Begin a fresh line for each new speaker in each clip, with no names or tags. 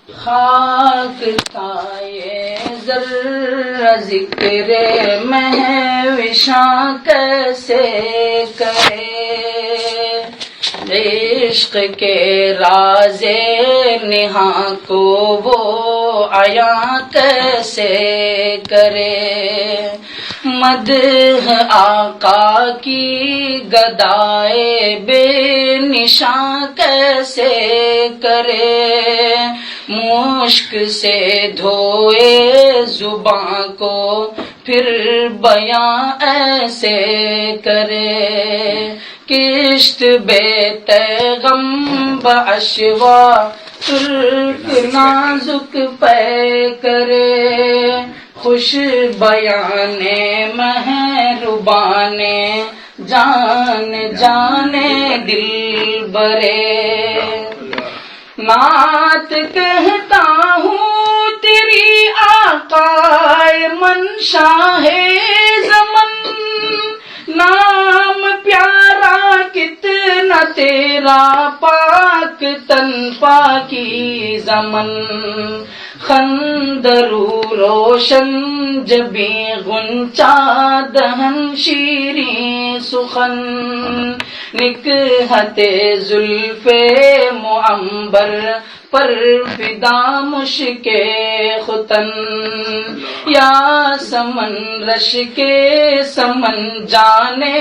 خاک کا یہ ذرہ ذکر مہوشاں کیسے کرے، عشق کے راز نہاں کو وہ عیاں کیسے کرے، مدح آقا کی گدائے بے نشاں کیسے کرے، مشک سے دھوئے زباں کو پھر بیاں ایسے کرے، کشت بے تیغم بعشوا ترک نازک پے کرے، خوش بیان مہربان جان جانے دل برے، نعت کہتا ہوں تیری آقائے منشاہ زمن، نام پیارا کتنا تیرا پاک تن پاکی زمن، خندرو روشن جبیں غنچہ دہن شیریں سخن، نکہت زلف معنبر پر فدا مشک ختن، یا سمن رش کے سمن جانے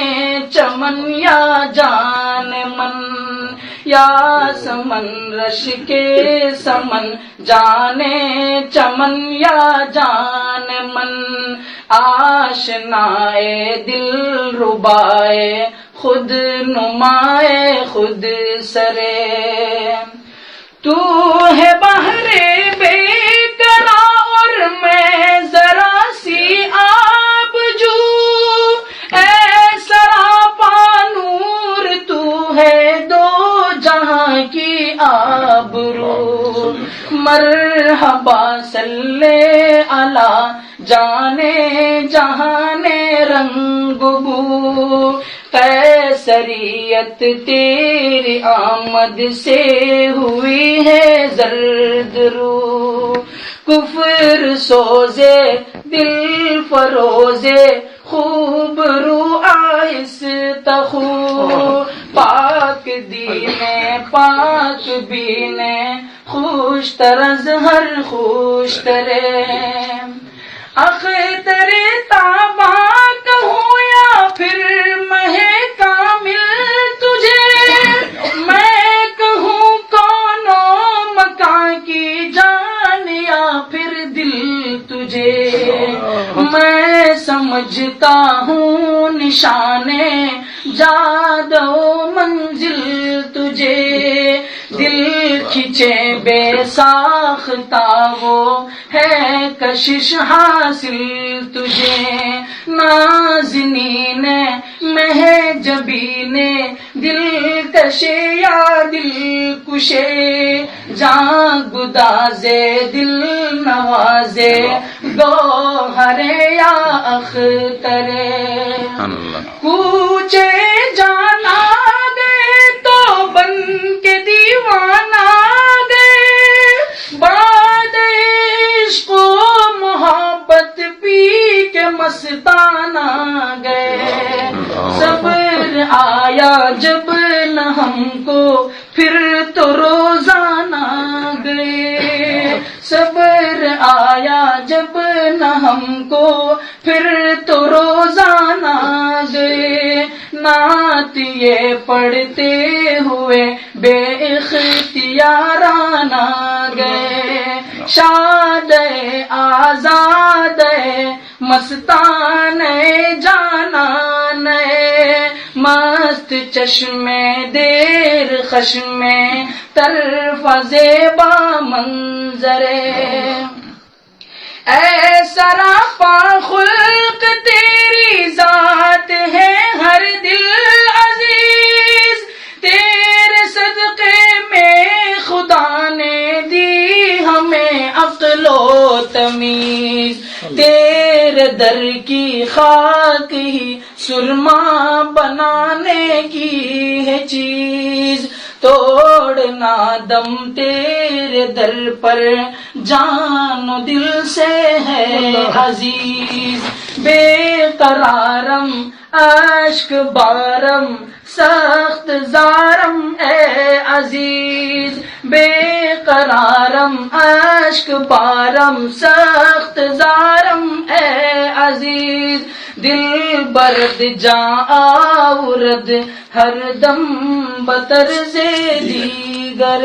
چمن یا جان من، یا سمن رش کے سمن جانے چمن یا جان من، آشنائے دل ربائے خود نمائے خود سرے، تو ہے بحر بے قرار میں ذرا سی آب جو، اے سراپا نور تو ہے دو جہاں کی آبرو، مرحبا صلی علی جانے جہان رنگ بو، قیصریت تیری آمد سے ہوئی ہے زرد رو، کفر سوزے دل فروزے خوب رو آہستہ خو، پاک دینے پاک بینے خوش طرز ہر خوش ترے، اختر تابا کہوں یا پھر مہ کامل تجھے، میں کہوں کون و مکان کی جان یا پھر دل تجھے، میں سمجھتا ہوں نشانے جاد و منزل تجھے، دل کھچے بے ساختہ وہ ہے کشش حاصل تجھے، نازنین مہجبین دل کشے یا دل کشے، جاں گدازے دل نوازے گوہرے یا اخترے، کوچے جانا گئے تو بن کے دیوانہ گئے، بعد عشق و محبت پی کے مستانہ گئے، صبر آیا جب نہ ہم کو پھر تو روزانہ گئے، صبر آیا جب نہ ہم کو پھر تو روزانہ گئے، نعت یہ پڑھتے ہوئے بے اختیارانہ گئے، شاد آزاد مستان جانان، مست چشمے دیر خشمے طرف زیبا منظرے، اے سراپا خلق تیری ذات ہے ہر دل عزیز، تیرے صدقے میں خدا نے دی ہمیں عقل و تمیز، تیرے در کی خاک ہی سرما بنانے کی ہے چیز، توڑنا دم تیرے در پر جان و دل سے ہے عزیز. بے قرارم اشک بارم سخت زارم اے عزیز. بے قرارم اشک بارم سخت زارم اے عزیز. دل برد جاں آورد ہر دم بطرز دیگر.